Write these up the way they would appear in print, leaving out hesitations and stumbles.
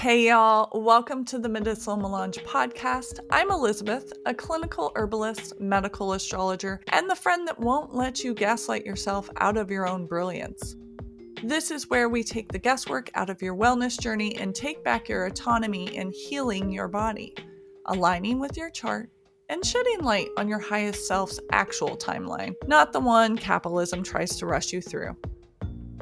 Hey y'all, welcome to the Medicinal Melange podcast. I'm Elizabeth, a clinical herbalist, medical astrologer, and the friend that won't let you gaslight yourself out of your own brilliance. This is where we take the guesswork out of your wellness journey and take back your autonomy in healing your body, aligning with your chart, and shedding light on your highest self's actual timeline, not the one capitalism tries to rush you through.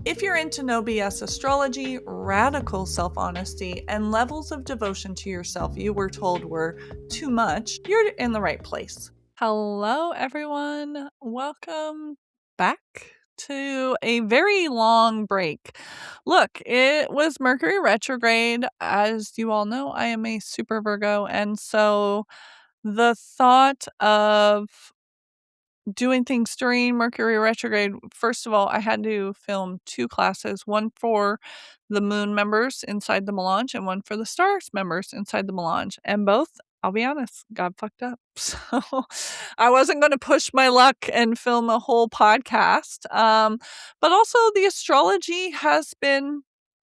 If you're into no BS astrology, radical self-honesty, and levels of devotion to yourself you were told were too much, you're in the right place. Hello, everyone. Welcome back to a very long break. Look, it was Mercury retrograde. As you all know, I am a super Virgo, and so the thought of doing things during Mercury retrograde, first of all, I had to film 2 classes, one for the moon members inside the Melange and one for the stars members inside the Melange. And both, I'll be honest, got fucked up. So I wasn't going to push my luck and film a whole podcast. But also the astrology has been,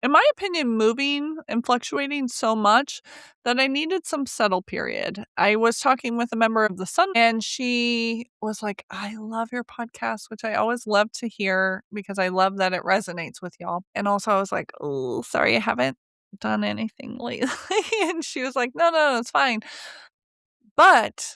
in my opinion, moving and fluctuating so much that I needed some settle period. I was talking with a member of the Sun, and she was like, I love your podcast, which I always love to hear because I love that it resonates with y'all. And also I was like, oh, sorry, I haven't done anything lately. And she was like, no, it's fine. But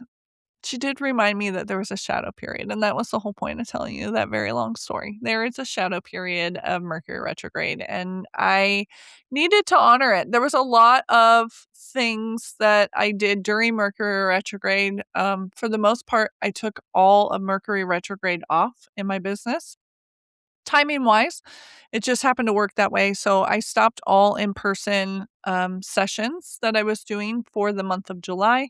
she did remind me that there was a shadow period, and that was the whole point of telling you that very long story. There is a shadow period of Mercury retrograde, and I needed to honor it. There was a lot of things that I did during Mercury retrograde. For the most part, I took all of Mercury retrograde off in my business. Timing wise, it just happened to work that way. So I stopped all in-person sessions that I was doing for the month of July.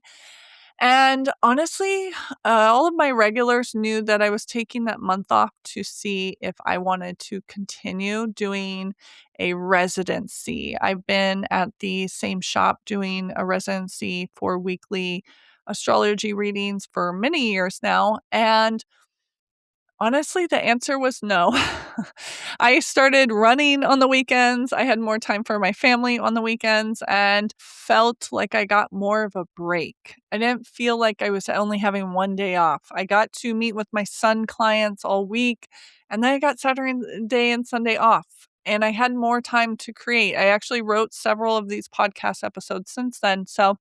And honestly, all of my regulars knew that I was taking that month off to see if I wanted to continue doing a residency. I've been at the same shop doing a residency for weekly astrology readings for many years now. And honestly, the answer was no. I started running on the weekends. I had more time for my family on the weekends and felt like I got more of a break. I didn't feel like I was only having one day off. I got to meet with my son clients all week, and then I got Saturday and Sunday off. And I had more time to create. I actually wrote several of these podcast episodes since then. So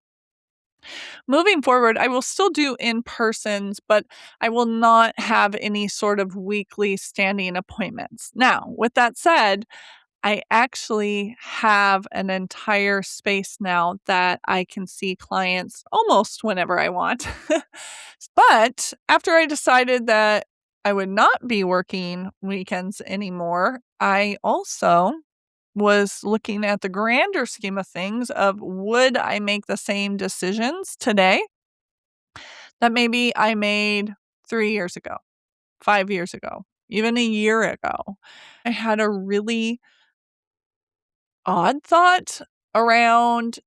moving forward, I will still do in-persons, but I will not have any sort of weekly standing appointments. Now, with that said, I actually have an entire space now that I can see clients almost whenever I want. But after I decided that I would not be working weekends anymore, I also was looking at the grander scheme of things of would I make the same decisions today that maybe I made 3 years ago, 5 years ago, even a year ago. I had a really odd thought around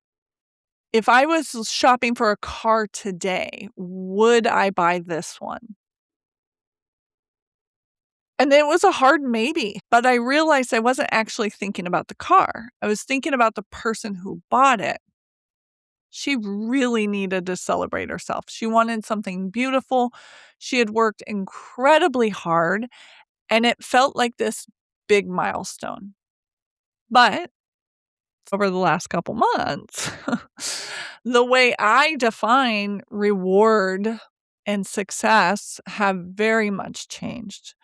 if I was shopping for a car today, would I buy this one? And it was a hard maybe, but I realized I wasn't actually thinking about the car. I was thinking about the person who bought it. She really needed to celebrate herself. She wanted something beautiful. She had worked incredibly hard, and it felt like this big milestone. But over the last couple months, the way I define reward and success have very much changed.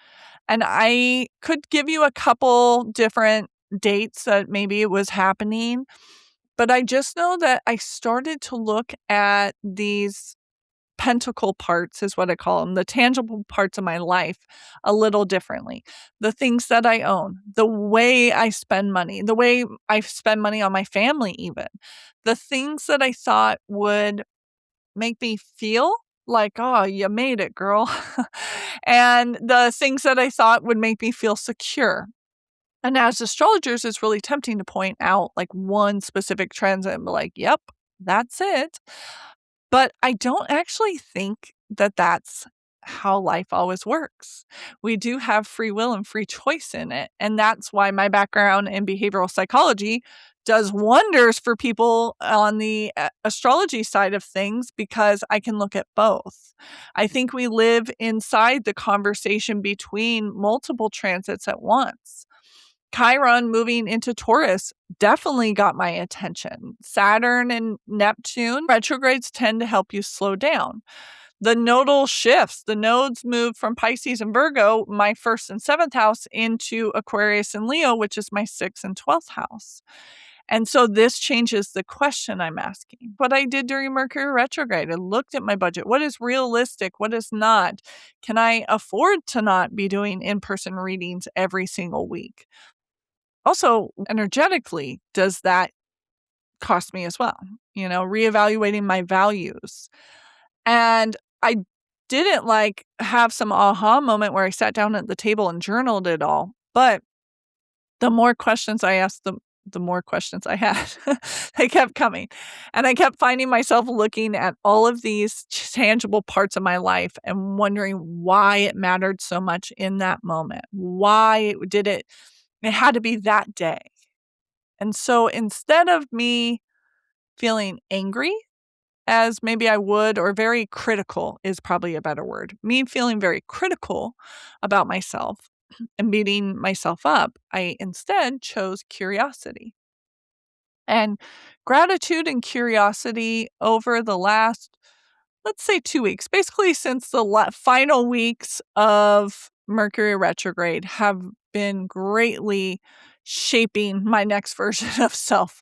And I could give you a couple different dates that maybe it was happening, but I just know that I started to look at these pentacle parts is what I call them, the tangible parts of my life a little differently. The things that I own, the way I spend money, the way I spend money on my family even. The things that I thought would make me feel like, "Oh, you made it, girl." And the things that I thought would make me feel secure. And as astrologers, it's really tempting to point out like one specific trend and be like, "Yep, that's it." But I don't actually think that that's how life always works. We do have free will and free choice in it. And that's why my background in behavioral psychology does wonders for people on the astrology side of things, because I can look at both. I think we live inside the conversation between multiple transits at once. Chiron moving into Taurus definitely got my attention. Saturn and Neptune retrogrades tend to help you slow down. The nodal shifts, the nodes move from Pisces and Virgo, my first and seventh house, into Aquarius and Leo, which is my sixth and 12th house. And so this changes the question I'm asking. What I did during Mercury retrograde, I looked at my budget. What is realistic? What is not? Can I afford to not be doing in-person readings every single week? Also, energetically, does that cost me as well? Reevaluating my values. And I didn't have some aha moment where I sat down at the table and journaled it all. But the more questions I asked, the more questions I had. They kept coming. And I kept finding myself looking at all of these tangible parts of my life and wondering why it mattered so much in that moment. Why did it had to be that day. And so instead of me feeling angry, as maybe I would, or very critical is probably a better word, me feeling very critical about myself and beating myself up, I instead chose curiosity. And gratitude and curiosity over the last, let's say, 2 weeks, basically since the final weeks of Mercury retrograde, have been greatly shaping my next version of self.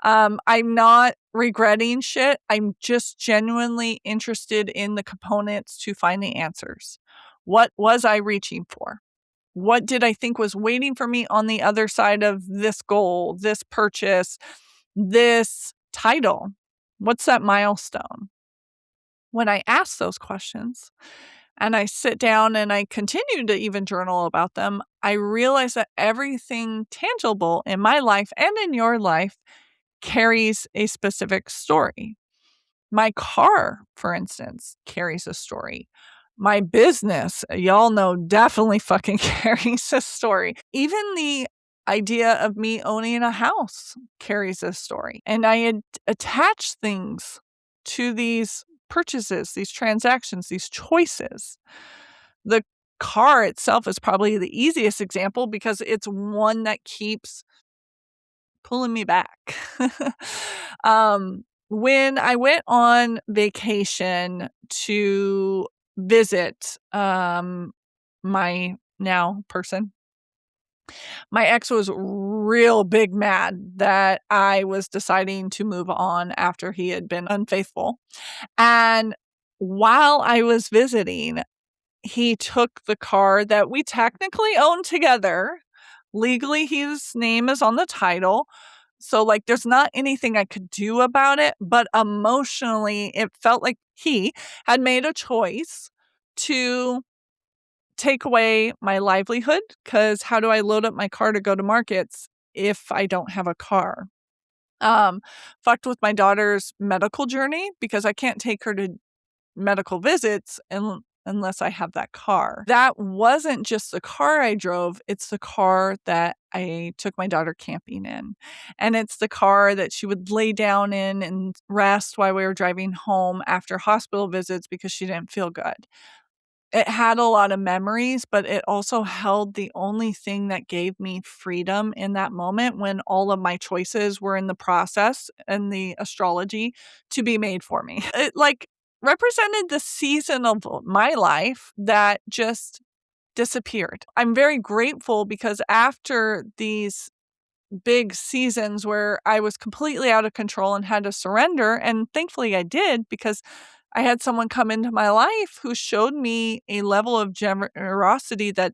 I'm not regretting shit. I'm just genuinely interested in the components to find the answers. What was I reaching for? What did I think was waiting for me on the other side of this goal, this purchase, this title? What's that milestone? When I ask those questions and I sit down and I continue to even journal about them, I realize that everything tangible in my life and in your life carries a specific story. My car, for instance, carries a story. My business, y'all know, definitely fucking carries a story. Even the idea of me owning a house carries a story. And I had attached things to these purchases, these transactions, these choices. The car itself is probably the easiest example because it's one that keeps pulling me back. When I went on vacation to visit my now person, my ex was real big mad that I was deciding to move on after he had been unfaithful. And while I was visiting, he took the car that we technically own together. Legally, his name is on the title. So, there's not anything I could do about it, but emotionally, it felt like he had made a choice to take away my livelihood, because how do I load up my car to go to markets if I don't have a car? Fucked with my daughter's medical journey because I can't take her to medical visits unless I have that car. That wasn't just the car I drove, it's the car that I took my daughter camping in. And it's the car that she would lay down in and rest while we were driving home after hospital visits because she didn't feel good. It had a lot of memories, but it also held the only thing that gave me freedom in that moment when all of my choices were in the process and the astrology to be made for me. It represented the season of my life that just disappeared. I'm very grateful because after these big seasons where I was completely out of control and had to surrender, and thankfully I did, because I had someone come into my life who showed me a level of generosity that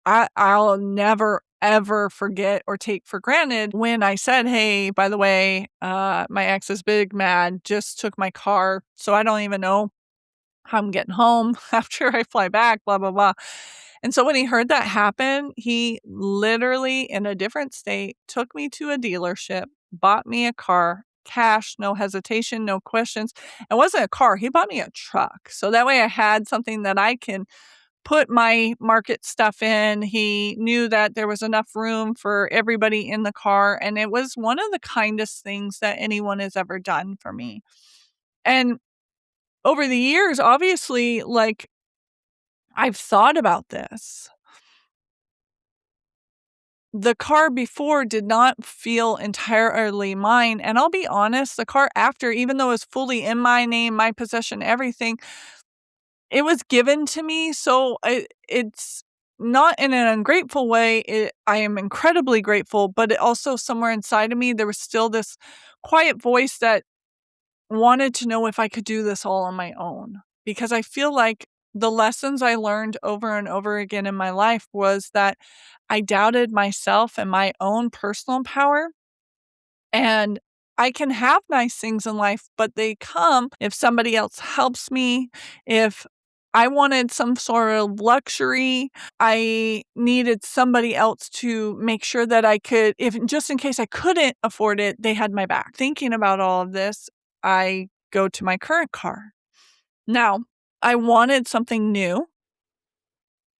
I'll never, ever forget or take for granted. When I said, hey, by the way, my ex is big mad, just took my car, so I don't even know how I'm getting home after I fly back, blah, blah, blah. And so when he heard that happen, he literally, in a different state, took me to a dealership, bought me a car, cash, no hesitation, no questions. It wasn't a car. He bought me a truck. So that way I had something that I can put my market stuff in. He knew that there was enough room for everybody in the car. And it was one of the kindest things that anyone has ever done for me. And over the years, obviously, like, I've thought about this. The car before did not feel entirely mine. And I'll be honest, the car after, even though it was fully in my name, my possession, everything, it was given to me. So it's not in an ungrateful way. I am incredibly grateful, but it also somewhere inside of me, there was still this quiet voice that wanted to know if I could do this all on my own. Because I feel like the lessons I learned over and over again in my life was that I doubted myself and my own personal power. And I can have nice things in life, but they come if somebody else helps me. If I wanted some sort of luxury, I needed somebody else to make sure that I could, if just in case I couldn't afford it, they had my back. Thinking about all of this, I go to my current car. Now, I wanted something new.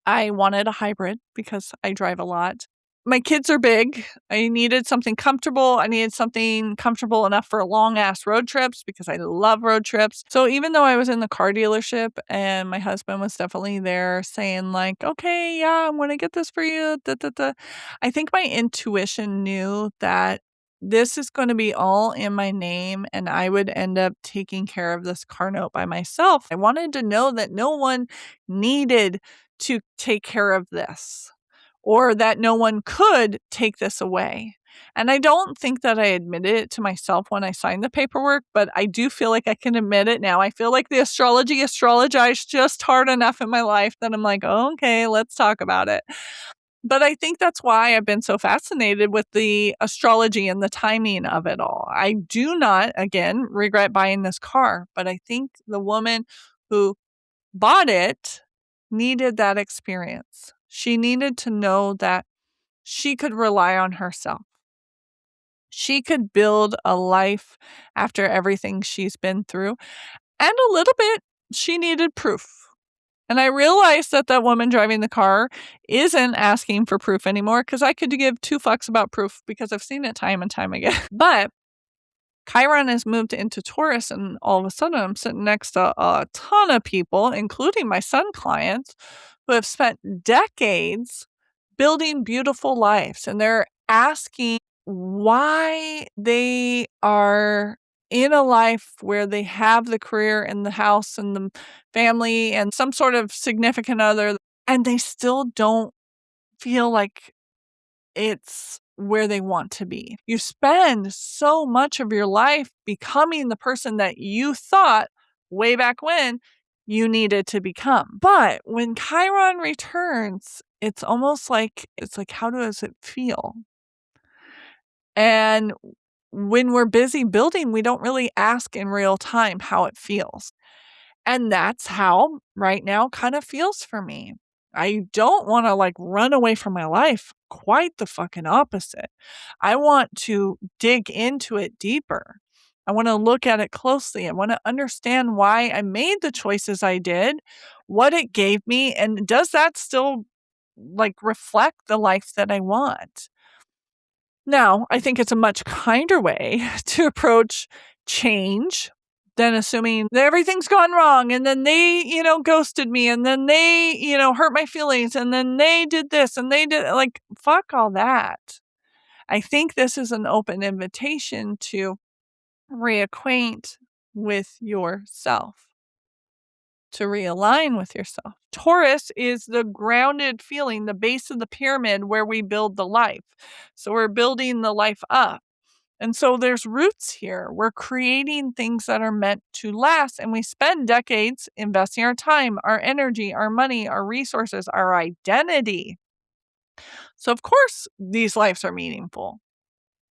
I wanted a hybrid because I drive a lot. My kids are big. I needed something comfortable. I needed something comfortable enough for long ass road trips because I love road trips. So even though I was in the car dealership and my husband was definitely there saying like, okay, yeah, I'm going to get this for you. Da, da, da. I think my intuition knew that this is going to be all in my name and I would end up taking care of this car note by myself. I wanted to know that no one needed to take care of this, or that no one could take this away. And I don't think that I admitted it to myself when I signed the paperwork, but I do feel like I can admit it now. I feel like the astrologized just hard enough in my life that I'm like, oh, okay, let's talk about it. But I think that's why I've been so fascinated with the astrology and the timing of it all. I do not, again, regret buying this car, but I think the woman who bought it needed that experience. She needed to know that she could rely on herself. She could build a life after everything she's been through. And a little bit, she needed proof. And I realized that that woman driving the car isn't asking for proof anymore because I could give two fucks about proof because I've seen it time and time again. But Chiron has moved into Taurus, and all of a sudden I'm sitting next to a ton of people, including my son clients, who have spent decades building beautiful lives. And they're asking why they are in a life where they have the career and the house and the family and some sort of significant other, and they still don't feel like it's where they want to be. You spend so much of your life becoming the person that you thought way back when you needed to become. But when Chiron returns, it's almost like, how does it feel? And when we're busy building, we don't really ask in real time how it feels. And that's how right now kind of feels for me. I don't want to like run away from my life. Quite the fucking opposite. I want to dig into it deeper. I want to look at it closely. I want to understand why I made the choices I did, what it gave me, and does that still like reflect the life that I want? Now, I think it's a much kinder way to approach change than assuming that everything's gone wrong and then they, ghosted me and then they, hurt my feelings and then they did this and they did like, fuck all that. I think this is an open invitation to reacquaint with yourself, to realign with yourself. Taurus is the grounded feeling, the base of the pyramid where we build the life. So we're building the life up. And so there's roots here. We're creating things that are meant to last. And we spend decades investing our time, our energy, our money, our resources, our identity. So of course, these lives are meaningful.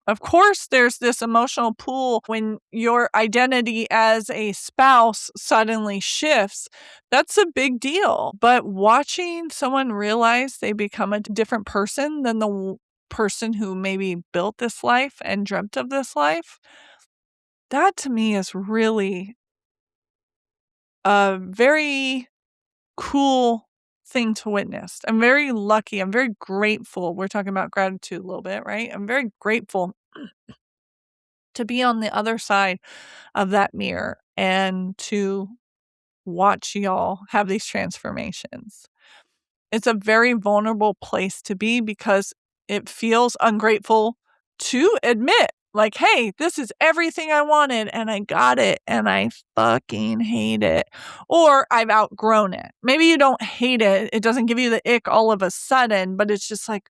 Of course, there's this emotional pull when your identity as a spouse suddenly shifts. That's a big deal. But watching someone realize they become a different person than the person who maybe built this life and dreamt of this life, That to me is really a very cool thing to witness. I'm very lucky. I'm very grateful. We're talking about gratitude a little bit, right? I'm very grateful to be on the other side of that mirror and to watch y'all have these transformations. It's a very vulnerable place to be because it feels ungrateful to admit, like, hey, this is everything I wanted and I got it and I fucking hate it. Or I've outgrown it. Maybe you don't hate it. It doesn't give you the ick all of a sudden, but it's just like,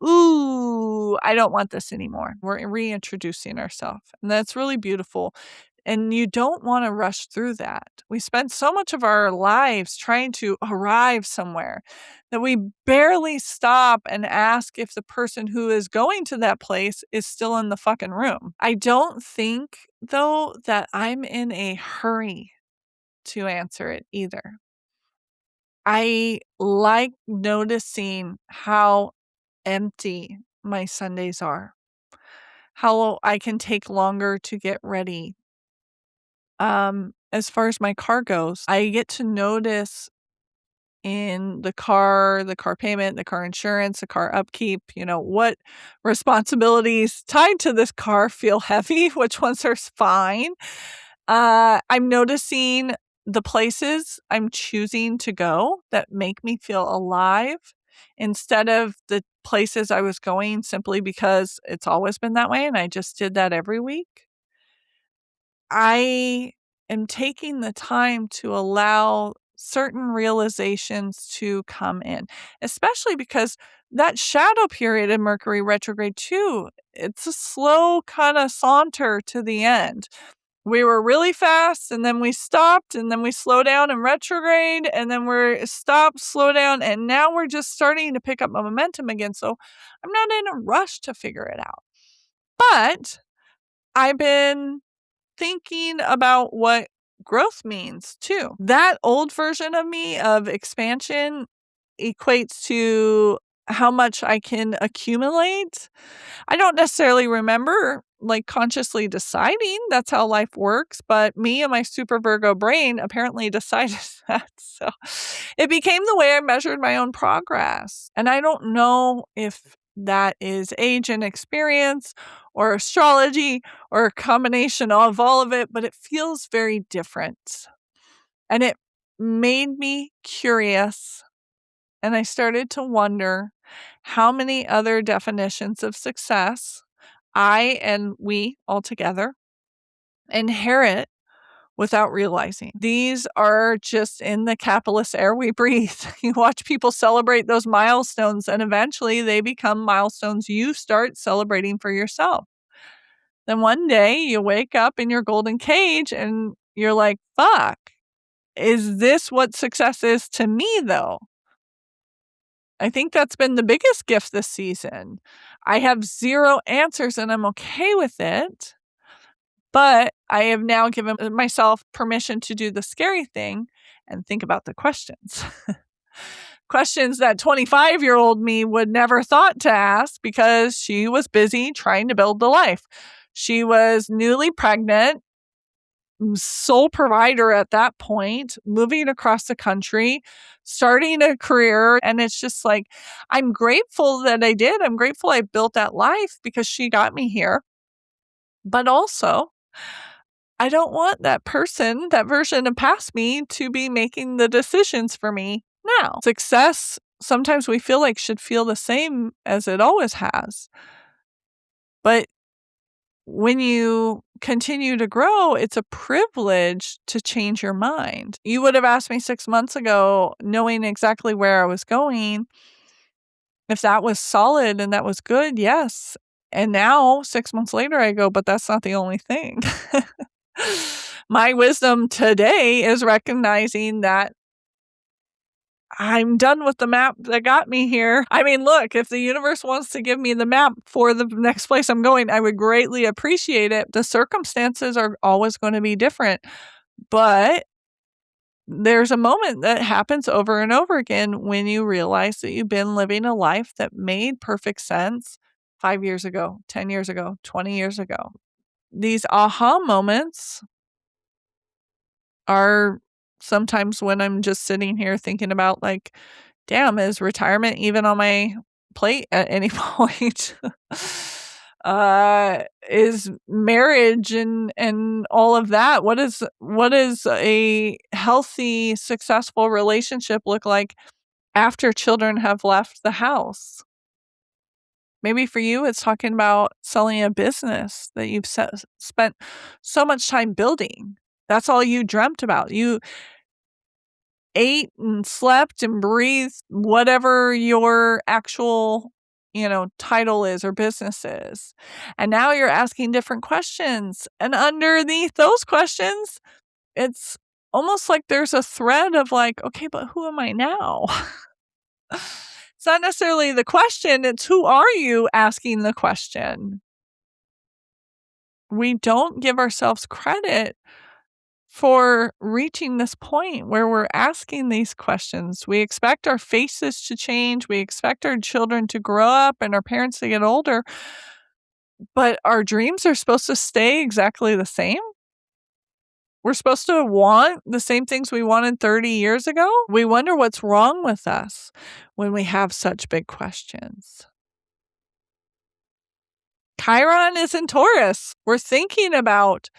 ooh, I don't want this anymore. We're reintroducing ourselves. And that's really beautiful. And you don't want to rush through that. We spend so much of our lives trying to arrive somewhere that we barely stop and ask if the person who is going to that place is still in the fucking room. I don't think, though, that I'm in a hurry to answer it either. I like noticing how empty my Sundays are, how I can take longer to get ready. As far as my car goes, I get to notice in the car payment, the car insurance, the car upkeep, what responsibilities tied to this car feel heavy, which ones are fine. I'm noticing the places I'm choosing to go that make me feel alive instead of the places I was going simply because it's always been that way and I just did that every week. I am taking the time to allow certain realizations to come in, especially because that shadow period in Mercury retrograde too, it's a slow kind of saunter to the end. We were really fast and then we stopped and then we slow down in retrograde and then we're stop, slow down. And now we're just starting to pick up momentum again. So I'm not in a rush to figure it out, but I've been thinking about what growth means too. That old version of me of expansion equates to how much I can accumulate. I don't necessarily remember consciously deciding that's how life works, but me and my super Virgo brain apparently decided that. So it became the way I measured my own progress. And I don't know if that is age and experience or astrology or a combination of all of it, but it feels very different. And it made me curious. And I started to wonder how many other definitions of success I and we all together inherit without realizing. These are just in the capitalist air we breathe. You watch people celebrate those milestones, and eventually they become milestones you start celebrating for yourself. Then one day you wake up in your golden cage and you're like, fuck, is this what success is to me though? I think that's been the biggest gift this season. I have zero answers and I'm okay with it. But I have now given myself permission to do the scary thing and think about the questions. Questions that 25-year-old me would never thought to ask because she was busy trying to build the life. She was newly pregnant, sole provider at that point, moving across the country, starting a career. And it's just like, I'm grateful that I did. I'm grateful I built that life because she got me here. But also, I don't want that person, that version of past me, to be making the decisions for me now. Success, sometimes we feel like should feel the same as it always has. But when you continue to grow, it's a privilege to change your mind. You would have asked me 6 months ago, knowing exactly where I was going, if that was solid and that was good, yes. And now, 6 months later, I go, but that's not the only thing. My wisdom today is recognizing that I'm done with the map that got me here. I mean, look, if the universe wants to give me the map for the next place I'm going, I would greatly appreciate it. The circumstances are always going to be different, but there's a moment that happens over and over again when you realize that you've been living a life that made perfect sense 5 years ago, 10 years ago, 20 years ago. these aha moments are sometimes when I'm just sitting here thinking about, like, damn, is retirement even on my plate at any point? Is marriage and all of that, what is a healthy, successful relationship look like after children have left the house? Maybe for you, it's talking about selling a business that you've spent so much time building. That's all you dreamt about. You ate and slept and breathed whatever your actual, title is or business is. And now you're asking different questions. And underneath those questions, it's almost like there's a thread of like, okay, but who am I now? It's not necessarily the question, it's who are you asking the question? We don't give ourselves credit for reaching this point where we're asking these questions. We expect our faces to change. We expect our children to grow up and our parents to get older. But our dreams are supposed to stay exactly the same. We're supposed to want the same things we wanted 30 years ago. We wonder what's wrong with us when we have such big questions. Chiron is in Taurus. We're thinking about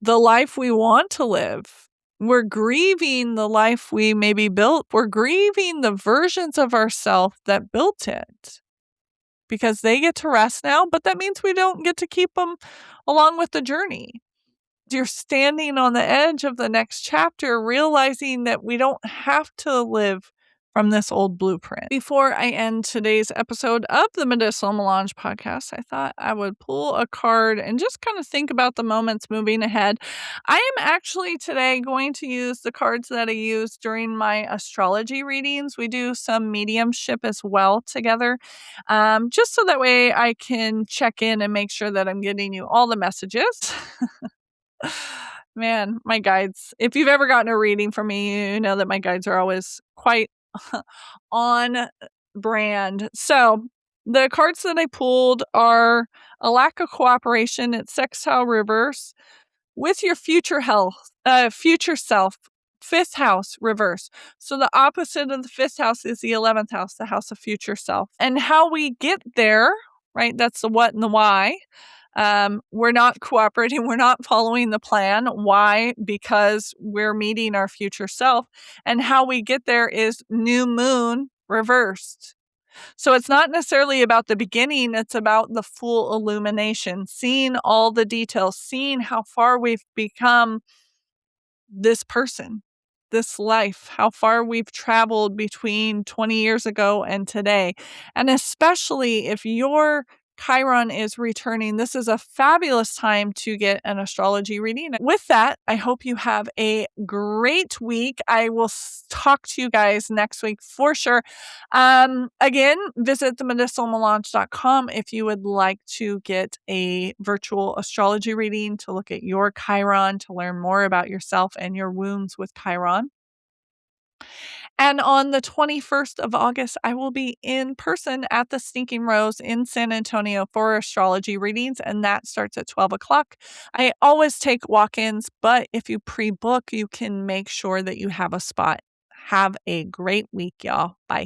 the life we want to live. We're grieving the life we maybe built. We're grieving the versions of ourselves that built it because they get to rest now, but that means we don't get to keep them along with the journey. You're standing on the edge of the next chapter, realizing that we don't have to live from this old blueprint. Before I end today's episode of the Medicinal Melange podcast, I thought I would pull a card and just kind of think about the moments moving ahead. I am actually today going to use the cards that I use during my astrology readings. We do some mediumship as well together, just so that way I can check in and make sure that I'm getting you all the messages. Man, my guides, if you've ever gotten a reading from me, you know that my guides are always quite on brand. So the cards that I pulled are a lack of cooperation at sextile reverse with your future self, fifth house reverse. So the opposite of the fifth house is the 11th house, the house of future self. And how we get there, right? That's the what and the why. We're not cooperating. We're not following the plan. Why? Because we're meeting our future self. And how we get there is new moon reversed. So it's not necessarily about the beginning. It's about the full illumination, seeing all the details, seeing how far we've become this person, this life, how far we've traveled between 20 years ago and today. And especially if your Chiron is returning, this is a fabulous time to get an astrology reading. With that, I hope you have a great week. I will talk to you guys next week for sure. Again, visit themedicinalmelange.com if you would like to get a virtual astrology reading to look at your Chiron, to learn more about yourself and your wounds with Chiron. And on the 21st of August, I will be in person at the Stinking Rose in San Antonio for astrology readings, and that starts at 12 o'clock. I always take walk-ins, but if you pre-book, you can make sure that you have a spot. Have a great week, y'all. Bye.